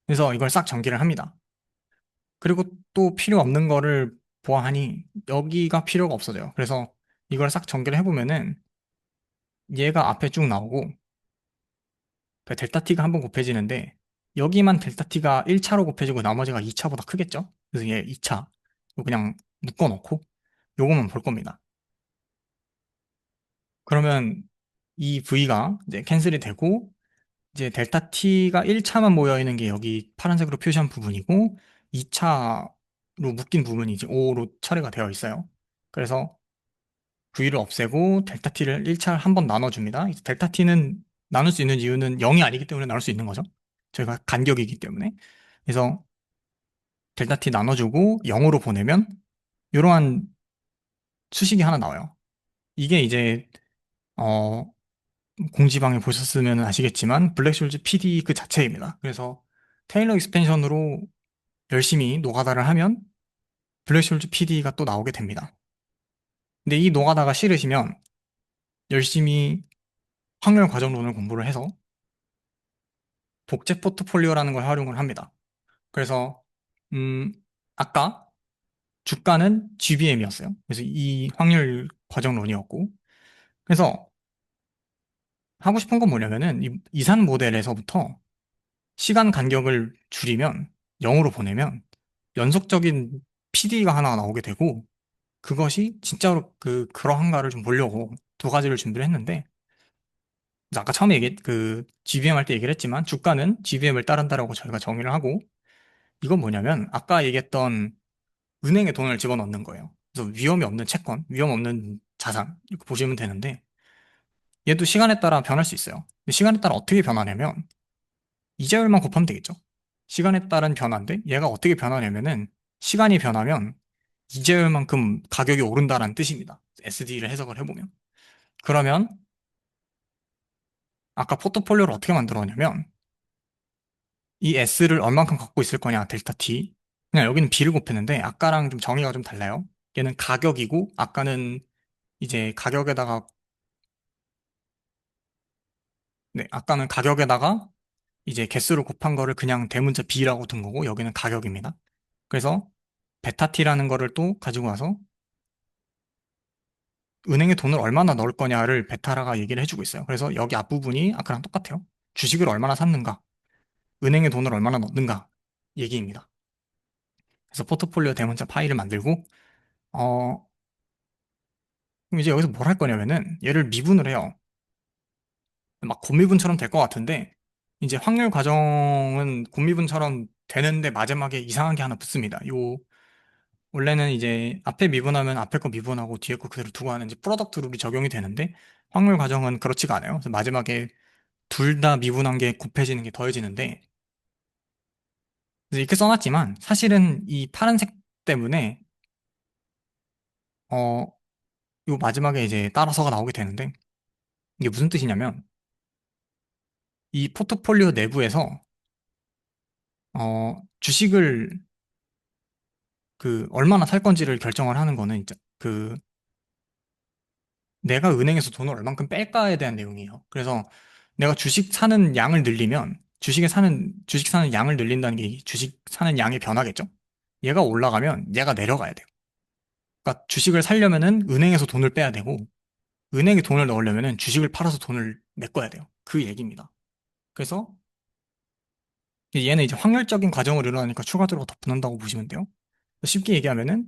그래서 이걸 싹 전개를 합니다. 그리고 또 필요 없는 거를 보아하니 여기가 필요가 없어져요. 그래서 이걸 싹 전개를 해보면은 얘가 앞에 쭉 나오고 그 델타 t가 한번 곱해지는데 여기만 델타 t가 1차로 곱해지고 나머지가 2차보다 크겠죠? 그래서 얘 2차 이거 그냥 묶어놓고 요거만 볼 겁니다. 그러면 이 V가 이제 캔슬이 되고, 이제 델타 T가 1차만 모여 있는 게 여기 파란색으로 표시한 부분이고, 2차로 묶인 부분이 이제 O로 처리가 되어 있어요. 그래서 V를 없애고 델타 T를 1차를 한 번 나눠줍니다. 이제 델타 T는 나눌 수 있는 이유는 0이 아니기 때문에 나눌 수 있는 거죠. 저희가 간격이기 때문에. 그래서 델타 T 나눠주고 0으로 보내면 이러한 수식이 하나 나와요. 이게 이제 어, 공지방에 보셨으면 아시겠지만 블랙쇼즈 PD 그 자체입니다. 그래서 테일러 익스펜션으로 열심히 노가다를 하면 블랙쇼즈 PD가 또 나오게 됩니다. 근데 이 노가다가 싫으시면 열심히 확률 과정론을 공부를 해서 복제 포트폴리오라는 걸 활용을 합니다. 그래서 음, 아까 주가는 GBM이었어요. 그래서 이 확률 과정론이었고, 그래서 하고 싶은 건 뭐냐면은 이 이산 모델에서부터 시간 간격을 줄이면 0으로 보내면 연속적인 PD가 하나 나오게 되고, 그것이 진짜로 그러한가를 좀 보려고 두 가지를 준비를 했는데, 이제 아까 처음에 GBM 할 때 얘기를 했지만 주가는 GBM을 따른다라고 저희가 정의를 하고, 이건 뭐냐면 아까 얘기했던 은행에 돈을 집어넣는 거예요. 그래서 위험이 없는 채권, 위험 없는 자산 이렇게 보시면 되는데, 얘도 시간에 따라 변할 수 있어요. 근데 시간에 따라 어떻게 변하냐면 이자율만 곱하면 되겠죠. 시간에 따른 변화인데 얘가 어떻게 변하냐면은 시간이 변하면 이자율만큼 가격이 오른다라는 뜻입니다. SD를 해석을 해보면. 그러면 아까 포트폴리오를 어떻게 만들었냐면 이 S를 얼만큼 갖고 있을 거냐, 델타 T. 그냥 여기는 B를 곱했는데 아까랑 좀 정의가 좀 달라요. 얘는 가격이고 아까는 이제 가격에다가, 네, 아까는 가격에다가 이제 개수를 곱한 거를 그냥 대문자 B라고 둔 거고 여기는 가격입니다. 그래서 베타 T라는 거를 또 가지고 와서 은행에 돈을 얼마나 넣을 거냐를 베타라가 얘기를 해주고 있어요. 그래서 여기 앞부분이 아까랑 똑같아요. 주식을 얼마나 샀는가, 은행에 돈을 얼마나 넣는가 얘기입니다. 그래서 포트폴리오 대문자 파일을 만들고, 어, 그럼 이제 여기서 뭘 할 거냐면은 얘를 미분을 해요. 막 곱미분처럼 될 것 같은데 이제 확률 과정은 곱미분처럼 되는데 마지막에 이상한 게 하나 붙습니다. 원래는 이제 앞에 미분하면 앞에 거 미분하고 뒤에 거 그대로 두고 하는 이제 프로덕트 룰이 적용이 되는데 확률 과정은 그렇지가 않아요. 그래서 마지막에 둘 다 미분한 게 곱해지는 게 더해지는데, 그래서 이렇게 써놨지만 사실은 이 파란색 때문에 어, 요 마지막에 이제 따라서가 나오게 되는데 이게 무슨 뜻이냐면 이 포트폴리오 내부에서 주식을 얼마나 살 건지를 결정을 하는 거는 이제 내가 은행에서 돈을 얼만큼 뺄까에 대한 내용이에요. 그래서 내가 주식 사는 양을 늘리면 주식 사는 양을 늘린다는 게 주식 사는 양의 변화겠죠? 얘가 올라가면 얘가 내려가야 돼요. 그러니까 주식을 살려면은 은행에서 돈을 빼야 되고 은행에 돈을 넣으려면은 주식을 팔아서 돈을 메꿔야 돼요. 그 얘기입니다. 그래서 얘는 이제 확률적인 과정을 이루어가니까 추가적으로 더 붙는다고 보시면 돼요. 쉽게 얘기하면은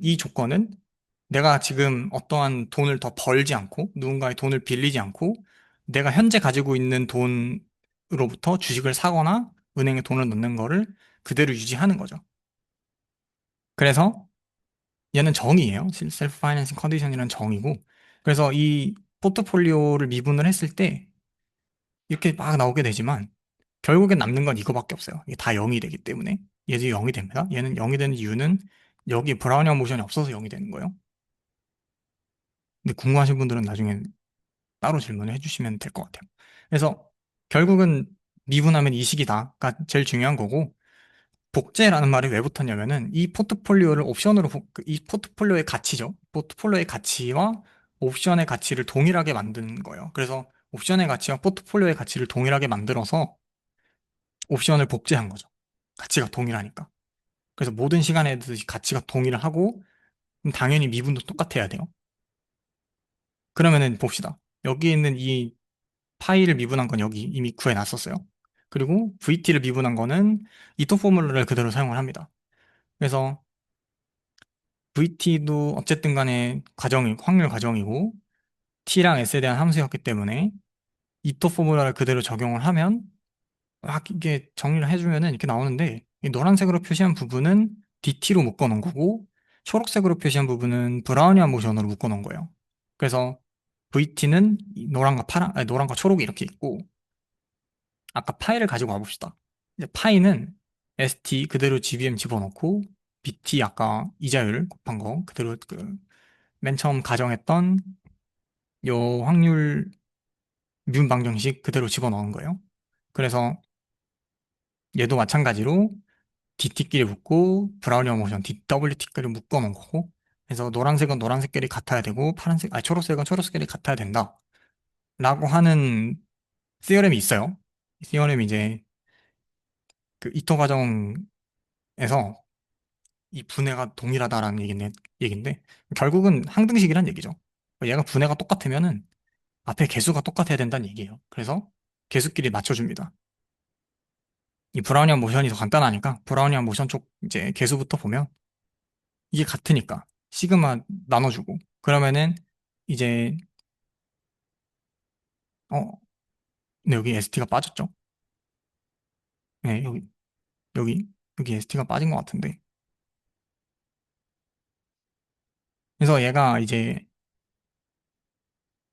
이 조건은 내가 지금 어떠한 돈을 더 벌지 않고 누군가의 돈을 빌리지 않고 내가 현재 가지고 있는 돈으로부터 주식을 사거나 은행에 돈을 넣는 거를 그대로 유지하는 거죠. 그래서 얘는 정의예요. 셀프 파이낸싱 컨디션이라는 정의고, 그래서 이 포트폴리오를 미분을 했을 때 이렇게 막 나오게 되지만 결국엔 남는 건 이거밖에 없어요. 이게 다 0이 되기 때문에 얘도 0이 됩니다. 얘는 0이 되는 이유는 여기 브라우니안 모션이 없어서 0이 되는 거예요. 근데 궁금하신 분들은 나중에 따로 질문을 해주시면 될 것 같아요. 그래서 결국은 미분하면 이식이다가 제일 중요한 거고, 복제라는 말이 왜 붙었냐면은 이 포트폴리오를 이 포트폴리오의 가치죠. 포트폴리오의 가치와 옵션의 가치를 동일하게 만드는 거예요. 그래서 옵션의 가치와 포트폴리오의 가치를 동일하게 만들어서 옵션을 복제한 거죠. 가치가 동일하니까. 그래서 모든 시간에 가치가 동일하고 그럼 당연히 미분도 똑같아야 돼요. 그러면은 봅시다. 여기 있는 이 파이를 미분한 건 여기 이미 구해놨었어요. 그리고 VT를 미분한 거는 이토 포뮬러를 그대로 사용을 합니다. 그래서 VT도 어쨌든 간에 확률 과정이고 T랑 S에 대한 함수였기 때문에 이터 포뮬러를 그대로 적용을 하면 막 이게 정리를 해주면은 이렇게 나오는데 이 노란색으로 표시한 부분은 DT로 묶어놓은 거고 초록색으로 표시한 부분은 브라우니안 모션으로 묶어놓은 거예요. 그래서 VT는 노란과 파란, 아니, 노란과 초록이 이렇게 있고 아까 파이를 가지고 와봅시다. 이제 파이는 ST 그대로 GBM 집어넣고 BT 아까 이자율 곱한 거 그대로 그 맨 처음 가정했던 요 확률 뮨 방정식 그대로 집어넣은 거예요. 그래서 얘도 마찬가지로 DT끼리 묶고 브라우니안 모션 DWT끼리 묶어 놓은 거고 그래서 노란색은 노란색끼리 같아야 되고 파란색 아니 초록색은 초록색끼리 같아야 된다 라고 하는 시어렘이 있어요. 이 시어렘이 이제 그 이터 과정에서 이 분해가 동일하다라는 얘긴데 결국은 항등식이란 얘기죠. 얘가 분해가 똑같으면은 앞에 개수가 똑같아야 된다는 얘기예요. 그래서 개수끼리 맞춰줍니다. 이 브라우니안 모션이 더 간단하니까 브라우니안 모션 쪽 이제 개수부터 보면 이게 같으니까 시그마 나눠주고 그러면은 이제 근데 여기 ST가 빠졌죠? 네, 여기 여기 ST가 빠진 것 같은데 그래서 얘가 이제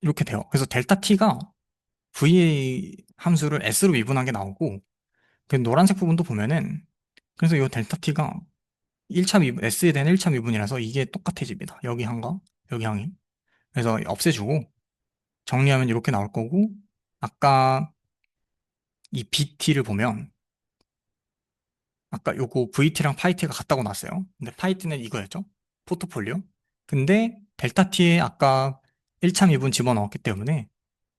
이렇게 돼요. 그래서 델타 T가 VA 함수를 S로 미분한 게 나오고 그 노란색 부분도 보면은 그래서 이 델타 T가 1차 미분 S에 대한 1차 미분이라서 이게 똑같아집니다. 여기 항과 여기 항이 그래서 없애주고 정리하면 이렇게 나올 거고 아까 이 BT를 보면 아까 요거 VT랑 파이T가 같다고 나왔어요. 근데 파이T는 이거였죠. 포트폴리오. 근데 델타 T에 아까 1차 미분 집어넣었기 때문에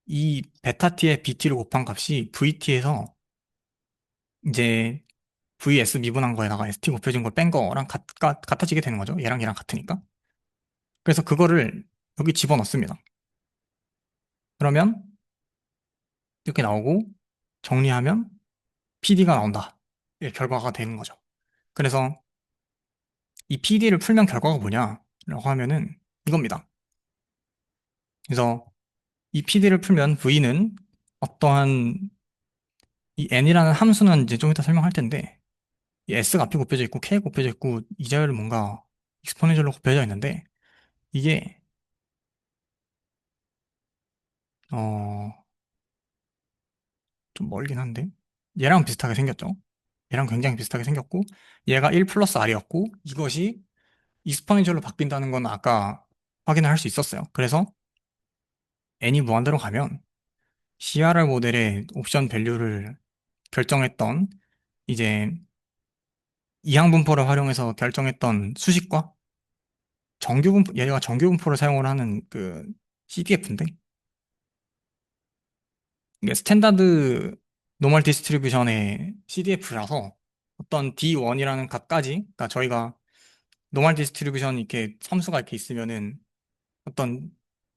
이 베타 T에 BT를 곱한 값이 VT에서 이제 VS 미분한 거에다가 ST 곱해진 걸 뺀 거랑 같아지게 되는 거죠. 얘랑 얘랑 같으니까. 그래서 그거를 여기 집어넣습니다. 그러면 이렇게 나오고 정리하면 PD가 나온다. 이 결과가 되는 거죠. 그래서 이 PD를 풀면 결과가 뭐냐라고 하면은 이겁니다. 그래서 이 PD를 풀면 V는 어떠한 이 N이라는 함수는 이제 좀 이따 설명할 텐데 이 S가 앞에 곱해져 있고 K가 곱해져 있고 이자율은 뭔가 익스포넨셜로 곱해져 있는데 이게 어 좀 멀긴 한데 얘랑 비슷하게 생겼죠. 얘랑 굉장히 비슷하게 생겼고 얘가 1 플러스 R이었고 이것이 익스포넨셜로 바뀐다는 건 아까 확인을 할 수 있었어요. 그래서 n이 무한대로 가면 CRR 모델의 옵션 밸류를 결정했던 이제 이항분포를 활용해서 결정했던 수식과 정규분포, 얘가 정규분포를 사용을 하는 그 CDF인데 이게 스탠다드 노멀 디스트리뷰션의 CDF라서 어떤 D1이라는 값까지 그러니까 저희가 노멀 디스트리뷰션 이렇게 함수가 이렇게 있으면은 어떤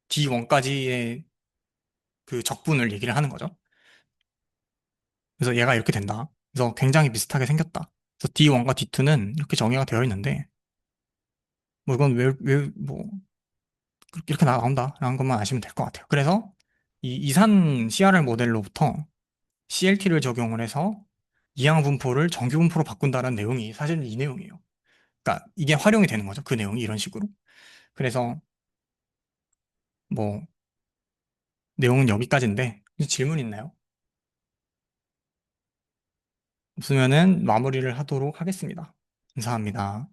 D1까지의 그 적분을 얘기를 하는 거죠. 그래서 얘가 이렇게 된다. 그래서 굉장히 비슷하게 생겼다. 그래서 D1과 D2는 이렇게 정의가 되어 있는데 뭐 이건 뭐 이렇게 나온다라는 것만 아시면 될 것 같아요. 그래서 이 이산 CRR 모델로부터 CLT를 적용을 해서 이항 분포를 정규 분포로 바꾼다는 내용이 사실은 이 내용이에요. 그러니까 이게 활용이 되는 거죠. 그 내용이 이런 식으로. 그래서 뭐 내용은 여기까지인데 질문 있나요? 없으면은 마무리를 하도록 하겠습니다. 감사합니다.